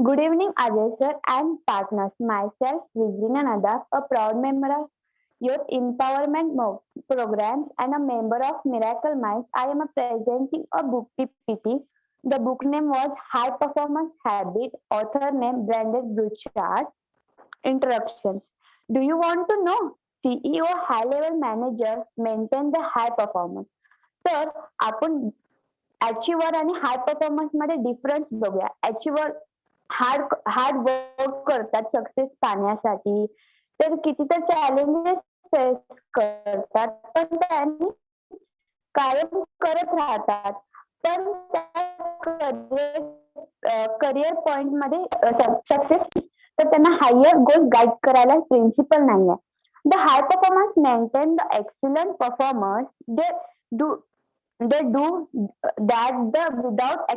Good evening, Ajay sir and partners. Myself, Vizrina Nadar, a proud member of Youth Empowerment Programs and a member of Miracle Minds. I am presenting a book PPT. The book name was High Performance Habit, author name Brandon Burchard. Introduction. Do you want to know? CEO, high level managers maintain the high performance. तर आपण achiever आणि high performance मध्ये difference बघूया. Achiever hard hard work करतात success पाहण्यासाठी, तर किती तर चॅलेंजेस फेस करतात, पण त्यांनी कायम करत राहतात. पण करिअर पॉइंट मध्ये सक्सेस, तर त्यांना हायर गोल गाईड करायला प्रिन्सिपल नाहीये. The high performance maintain the excellent performers do they do that without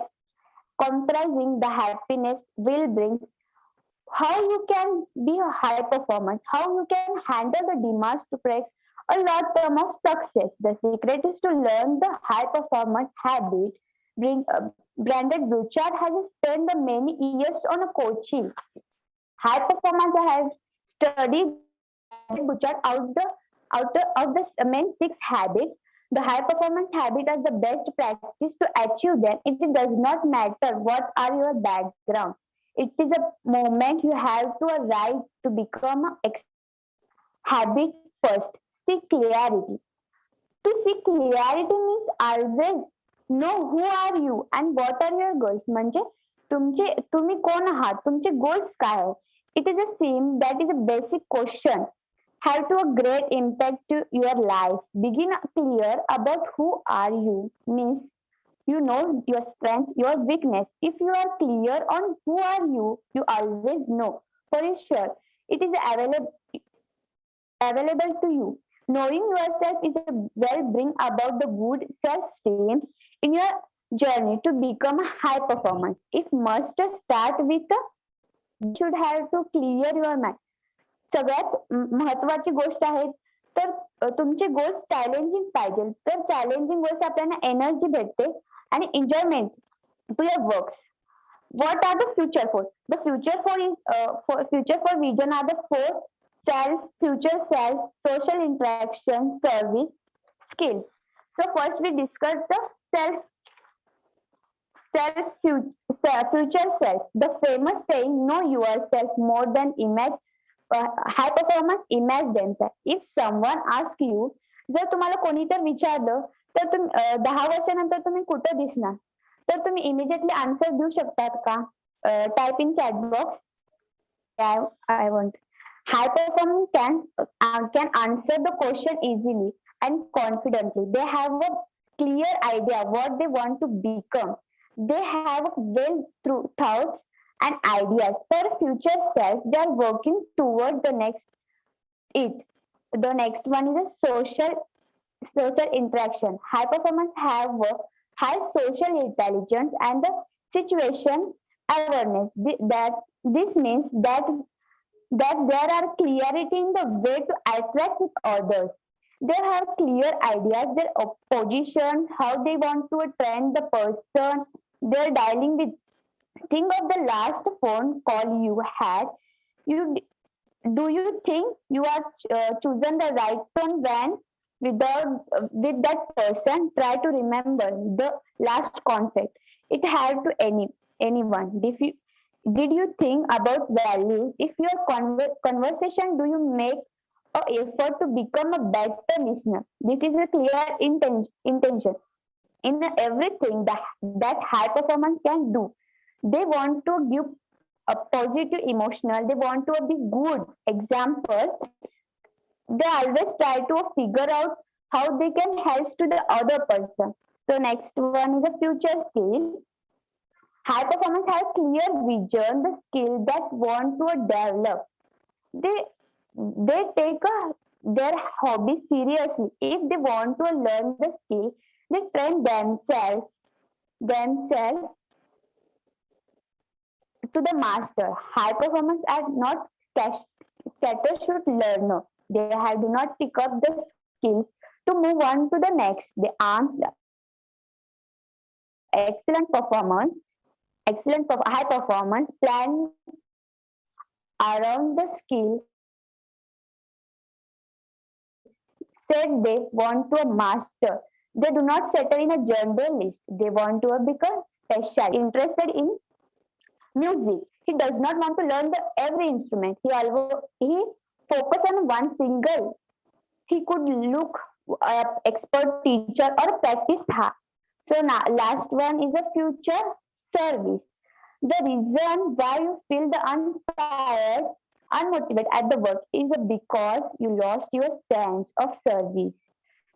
compromising the happiness will bring. How you can be a high performance, how you can handle the demands to break a lot term of success. The secret is to learn the high performance habit. Brandon Burchard has spent the many years on a coaching high performance. I have studied Burchard out of the main six habits. The high performance habit is the best practice to achieve them. It does not matter what are your background. It is a moment you have to arrive to become a habit first. Seek clarity. To seek clarity means always know who are you and what are your goals. म्हणजे तुम्ही कोण आहात, तुमचे goals काय आहे. It is a same that is a basic question have to a great impact to your life. Begin clear about who are you means you know your strength, your weakness. If you are clear on who are you, you always know for sure it is available to you. Knowing yourself is a well bring about the good self-esteem in your journey to become a high performance. It must start with should have to clear your mind. सगळ्यात महत्वाची गोष्ट आहे, तर तुमचे goals challenging पाहिजे. तर challenging goals आपल्याला energy भेटते आणि enjoyment to your works. What are the future for? The future for vision are the four self, future self, social interaction, service, skills. So first we discuss the future self. The famous saying, know yourself more than image. High performance image themselves. If someone asks you, जर तुम्हाला कोणी तर विचारलं, तर तुम्ही 10 वर्षानंतर तुम्ही कुठे दिसणार, तर तुम्ही इमिजिएटली आन्सर देऊ शकतात का? Type in chat box. I want. High performance can answer the question easily and confidently. They have a clear idea what they want to become. They have well through thoughts and ideas for future self. They are working toward the next it. The next one is a social interaction. High performance have a high social intelligence and the situation awareness. That this means that there are clarity in the way to attract with others. They have clear ideas, their position, how they want to trend the person they're dialing with. Think of the last phone call you had. You do you think you are chosen the right tone when without with that person? Try to remember the last contact it had to anyone. Did you think about values? If your conversation, do you make a effort to become a better listener? This is a clear intention in everything that high performance can do. They want to give a positive emotional, they want to be good example. They always try to figure out how they can help to the other person. So next one is a future skill. High performance has clear vision, the skill that want to develop. They take their hobby seriously. If they want to learn the skill, they train themselves to the master. High performance are not scattershot learner. They do not pick up the skills to move on to the next. They arms excellent performance high performance plan around the skill said they want to master. They do not settle in a generalist. They want to become special, interested in music. He does not want to learn every instrument. He focus on one single. He could look expert teacher or practice hard. So now last one is a future service. The reason why you feel the unfired, unmotivated at the work is because you lost your sense of service.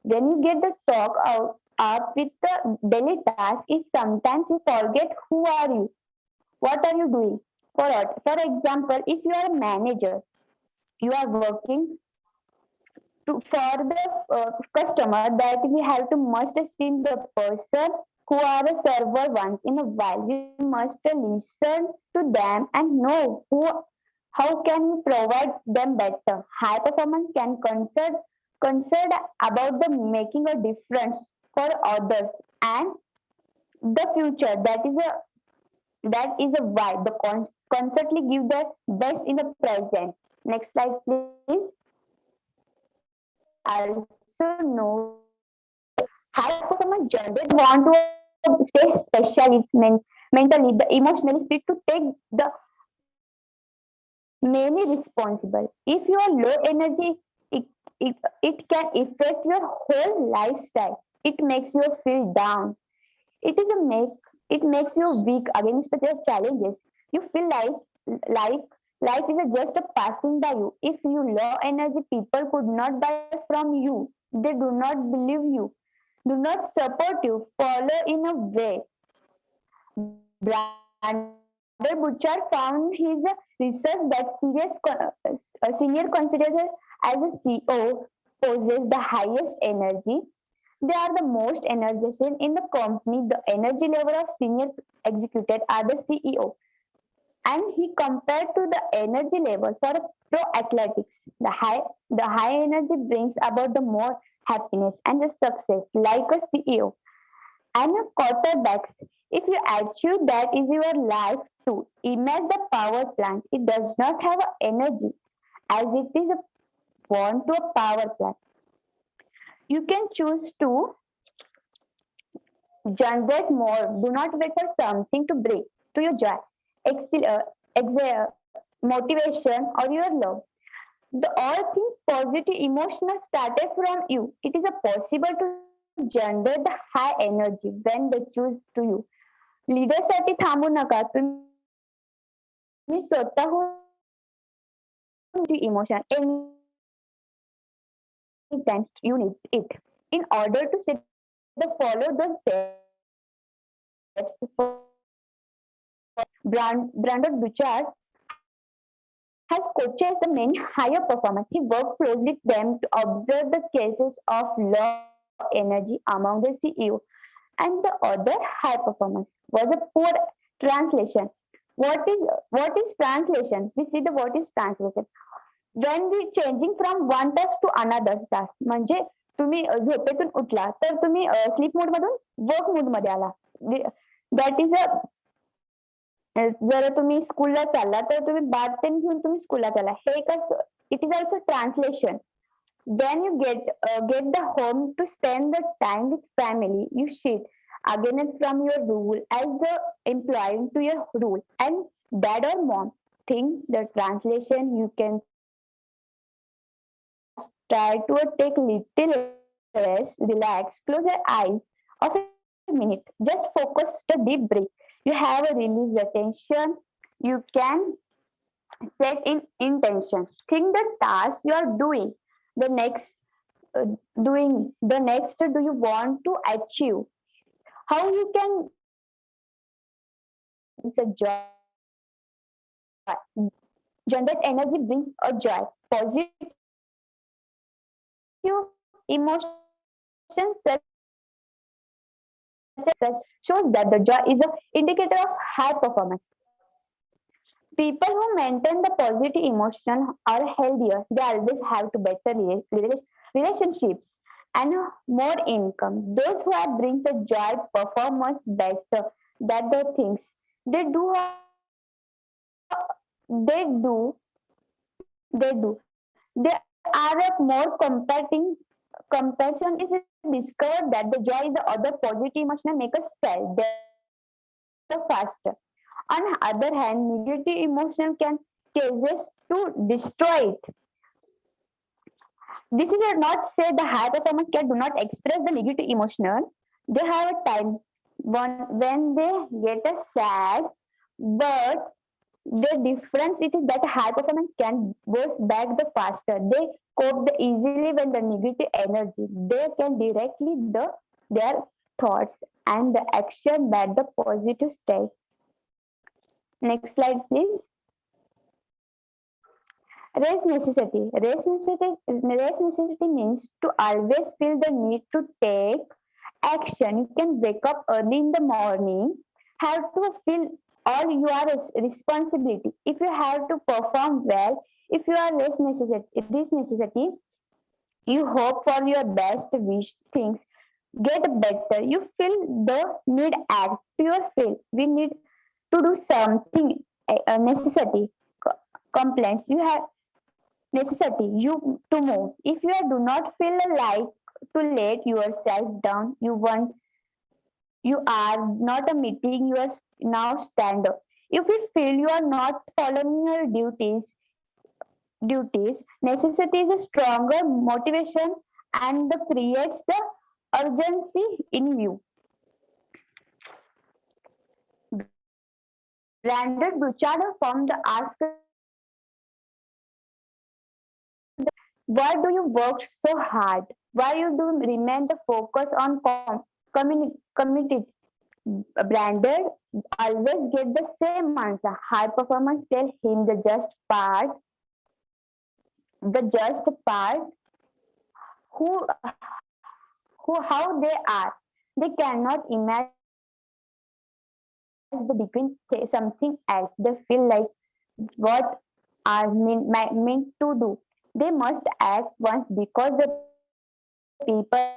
When you get the talk out up with the daily task, is sometimes you forget who are you, what are you doing. For example, if you are a manager, you are working for the customer that we have to must see the person who are a server once in a while. We must listen to them and know how can we provide them better. High performance can concern about the making a difference for others and the future. That is a why the constantly give the best in the present. Next slide, please. Also know high performance generate want to stay specialist mentally, the emotionally fit to take the many responsible. If you are low energy, it, it can affect your whole lifestyle. It makes you feel down. It is a make it makes you weak against the challenges. You feel like life is just a passing by you. If you low energy, people could not buy from you. They do not believe you, do not support you. Follow in a way. Brandon Butchart found his research that senior considered as a CEO possess the highest energy. They are the most energized in the company. The energy level of senior executive are the CEO. And he compared to the energy level for pro athletics. The high energy brings about the more happiness and the success, like a CEO and a quarterbacks. If you achieve that is your life too. Imagine the power plant. It does not have energy as it is born to a power plant. You can choose to generate more. Do not wait for something to break to your joy, motivation, or your love. The all things positive emotional started from you. It is a possible to generate the high energy when they choose to you. लीडरसाठी थांबू नका. तुम्ही स्वतःहून emotion anytime you need it. In order to set the follow the steps Brandon Bouchard has coaches the many higher performers. He worked closely with them to observe the cases of low energy among the CEO and the other high performers was a poor translation. What is translation? We see the what is translation. When we changing from one task to another task म्हणजे तुम्ही झोपेतून उठला तर तुम्ही sleep mode मधून work mode मध्ये आला. That is a जर तुम्ही स्कूलला चालला तर तुम्ही बाथ पेन घेऊन तुम्ही स्कूलला चालला हे कसं it is also translation. When you get the home to spend the time with family, you shift against from your rule as the employee to your rule. And dad or mom think the translation you can try to take little rest, relax, close your eyes of a minute. Just focus the deep breath. You have a release the tension. You can set in intentions. Think the task you are doing. The next the next do you want to achieve? How you can it's a joy. Generate energy brings a joy. Positive emotions such as shows that the joy is an indicator of high performance. People who maintain the positive emotion are healthier. They always have to better relationships and more income. Those who are bring the joy perform much better than the things. They do. They do. They do. They are a more compassion is discovered that the joy is the other positive emotional make us feel the faster. On the other hand, negative emotion can causes to destroy it. This is not say the high performance cat do not express the negative emotion. They have a time when they get a sad, but the difference it is that high performance can bounce back the faster. They cope the easily when the negative energy. They can directly their thoughts and the action back the positive state. Next slide, please. Race necessity means to always feel the need to take action. You can wake up early in the morning, have to feel all your responsibility. If you have to perform well, if you are this necessity, you hope for your best wish things get better. You feel the need act to your feel. We need to do something necessity complaints. You have necessity you to move. If you do not feel like to let yourself down, you are not a meeting your now stand up. If you feel you are not following your duties, necessity is a stronger motivation and creates the urgency in you. Branded Buchard from the ask why do you work so hard? Why you do remain the focus on community branded always get the same answer. High performance tell him the just part who how they are. They cannot imagine the between something else. They feel like what are meant to do. They must act once because the people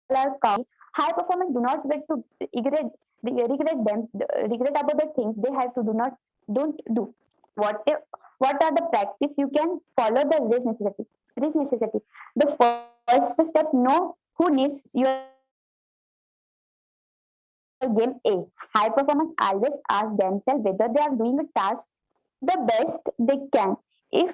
are counting. High performance do not wait to regret regret about the things they have to do not don't do. What what are the practice you can follow the risk necessity? Risk necessity. The first step know who needs your game A. High performance always ask themselves whether they are doing a task the best they can. If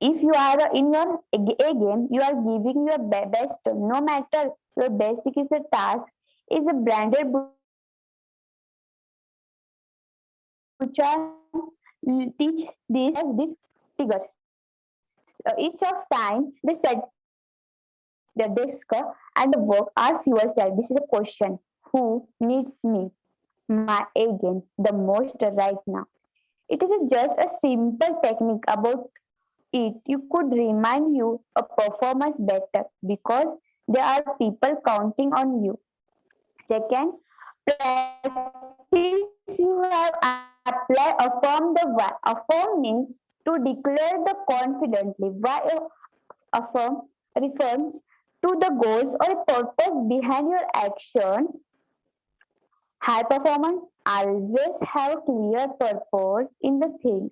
if you are in your A game, you are giving your best, no matter your basic is a task, is a branded Buchar teach this as this figure. Each of time they set the desk and the work. Ask yourself, this is a question: who needs me, my A game, the most right now? It is just a simple technique about it, you could remind you a performance better because there are people counting on you. Second, practice you have apply affirm means to declare the confidently why affirm refers to the goals or purpose behind your action. High performance always have clear purpose in the things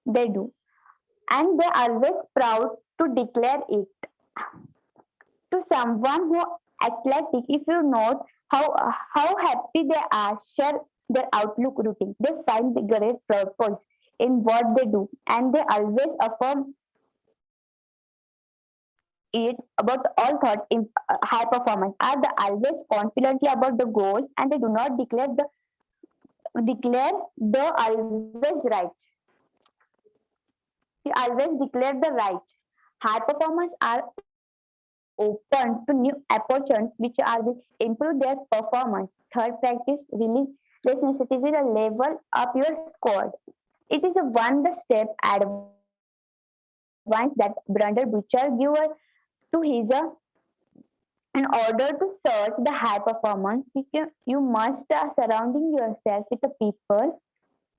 they do and they are always proud to declare it to someone who athletic. If you note how happy they are share their outlook routine, they find the great purpose in what they do and they always affirm it about all thought in high performance are the always confidently about the goals and they do not declare the always right. He always declare the right. High performers are open to new opportunities which are will improve their performance. Third practice release this necessity is a level up your squad. It is a one the step advice that Brander Butcher give to his in order to search the high performance, you must surrounding yourself with the people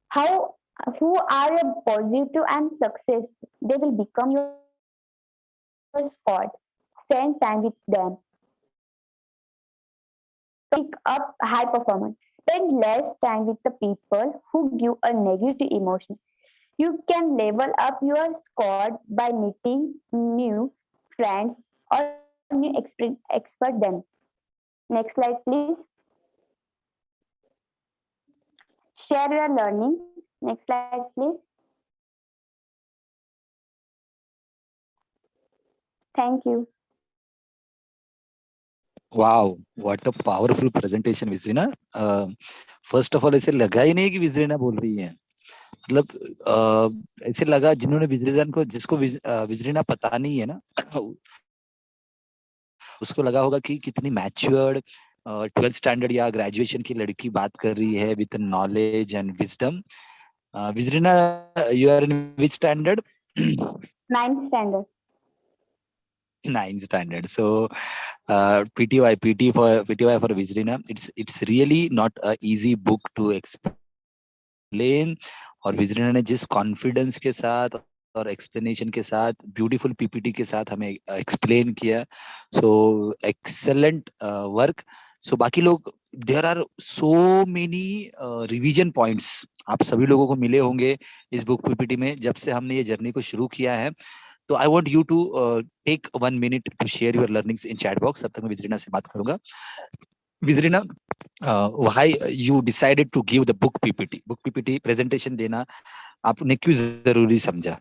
how who are a positive and successful. They will become your squad. Spend time with them. Talk to them. pick up high performance. Spend less time with the people who give a negative emotion. You can level up your squad by meeting new friends or new expert them. Next slide, please. Share your learning. Next slide, please. Thank you. Wow, what a powerful presentation विजरीना। First of all ऐसे लगा ही नहीं कि विजरीना बोल रही है, मतलब ऐसे लगा जिन्होंने विजरीना को, जिसको विजरीना पता नहीं है ना, उसको लगा होगा कि कितनी मैच्योर्ड 12th स्टैंडर्ड या ग्रेजुएशन की लड़की बात कर रही है विद नॉलेज एंड विजडम। विजरीना, you are in which standard? 9th standard. 9th standard. So PTY for Vizrina. It's really not a easy book to explain, और विजरीना ने जिस कॉन्फिडेंस के साथ और एक्सप्लेनेशन के साथ, ब्यूटीफुल पीपीटी के साथ हमें एक्सप्लेन किया, सो एक्सेलेंट वर्क। सो बाकी लोग, there are so many revision points आप सभी लोगों को मिले होंगे इस बुक पीपीटी में, जब से हमने ये जर्नी को शुरू किया है। तो I want you to take 1 minute to share your learnings in chat box. तब तक मैं विजरीना से बात करूंगा। विजरीना, why you decided to give the book PPT presentation देना आपने क्यों जरूरी समझा?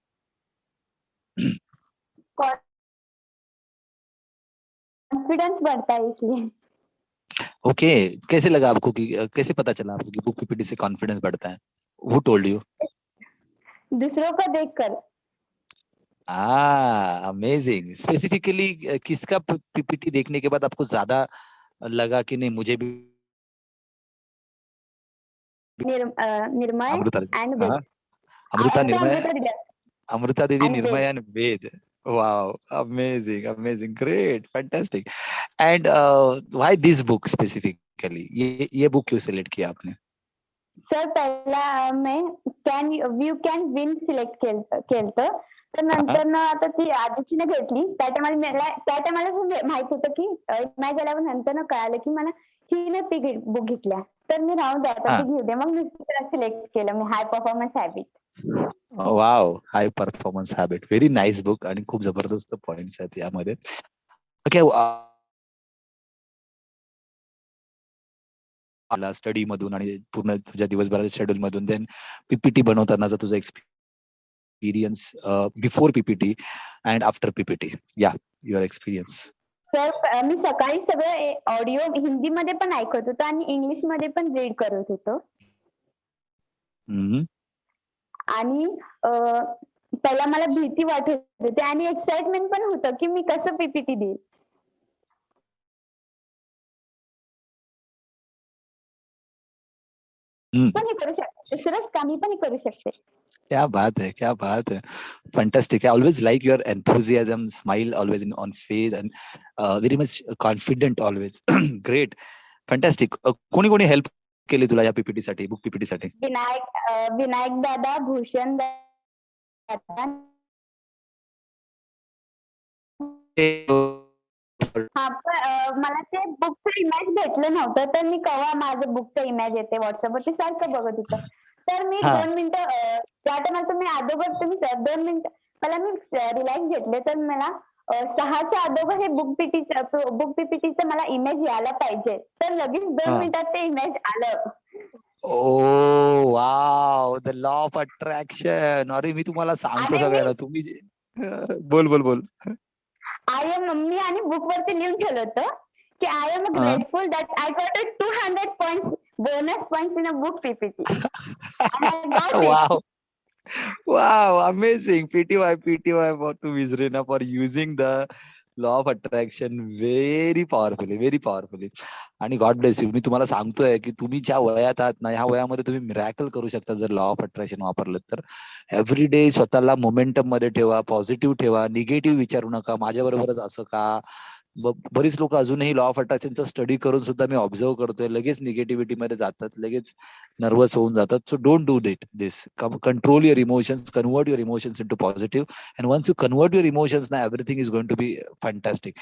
कॉन्फिडेंस बढ़ता है इसलिए। ओके, कैसे लगा आपको कि कैसे पता चला आपको कि बुक पीपीटी से कॉन्फिडेंस बढ़ता है? Who told you? दूसरों को देखकर। अमेजिंग। स्पेसिफिकली किसका पीपीटी देखने के बाद आपको ज्यादा लगा कि नहीं मुझे भी? निर्मय अमृता, एंड हाँ, वेद। अमृता, निर्मय, दीदी अमृता दीदी, and Nirmay Ved. And Ved. Wow, amazing, great, fantastic. And why this book specifically, ये बुक क्यों सिलेक्ट किया आपने? सर पहिला मैं यू कॅन विन सिलेक्ट केलं, तर नंतर ना आता ती आदितीने घेतली. त्या टायमाला माहित होतं की मॅच झाल्यावर नंतर ना कळालं की मला हिने ती बुक घेतल्या. तर मी राहून द्या आता ती घेऊ दे. मग मी सिलेक्ट केलं मी high performance habit. Wow, high performance habit, very nice book आणि खूप जबरदस्त पॉइंट्स आहेत यामध्ये. ओके, आला स्टडी मधून आणि पूर्ण तुझ्या दिवसभराच्या शेड्यूल मधून, देन पीपीटी बनवतानाचा तुझा experience before PPT and after PPT, या युअर एक्सपिरियन्स. सर मी सकाळी सगळं ऑडिओ हिंदीमध्ये पण ऐकत होतो आणि इंग्लिशमध्ये पण रीड करत होतो. आणि पहिला मला भीती वाटत होती आणि एक्साइटमेंट पण होतं की मी कसं पीपीटी देईल. पण हे करू शकते, दुसरंच कामी पण करू शकते. क्या बात है, क्या बात है, fantastic. I always like your enthusiasm, smile always on face, and very much confident always. Great, fantastic. कोणी कोणी हेल्प केली तुला या पीपीटी साठी, बुक पीपीटी साठी? विनायक दादा, भूषण दादा. हा, पण मला ते बुकचं इमेज भेटलं नव्हतं, तर मी केव्हा माझं बुकचं इमेज येते व्हॉट्सअपवरती सारखं बघत होतं. तर मी 2 मिनिटं त्या टायमाला तुम्ही अगोदर तुम्ही 2 मिनिटं पहिला मी रिलॅक्स घेतले, तर मला 6च्या अगोदर हे बुक पीपीटीचं मला इमेज यायला पाहिजे. तर लगेच 2 मिनिटात ते इमेज आलं. ओ वाव, द लॉ ऑफ अट्रॅक्शन. अरे मी तुम्हाला सांगतो आणि मी सगळ्यांना, तुम्ही बोल. आय एम मी आणि बुकवरती लिहून ठेवलं होतं की I am grateful that I got 200 points bonus points in a book PPT. Wow. Wow, amazing. PTY for to Vizrina for using the law of attraction very powerfully. आणि गॉड ब्लेस यू. मी तुम्हाला सांगतोय की तुम्ही ज्या वयात आहात ना, ह्या वयामध्ये तुम्ही मिरॅकल करू शकता जर लॉ ऑफ अट्रॅक्शन वापरलं तर. एव्हरी डे स्वतःला मोमेंटम मध्ये ठेवा, पॉझिटिव्ह ठेवा, निगेटिव्ह विचारू नका, माझ्या बरोबरच असं का. बरीच लोक अजूनही लॉ ऑफ अट्रॅक्शनचा स्टडी करून सुद्धा मी ऑब्झर्व करतोय, लगेच निगेटिव्हिटी मध्ये जातात, लगेच नर्वस होऊन जातात. So don't do this. Control your emotions, convert your emotions into positive, and once you convert your emotions ना, everything is going to be fantastic.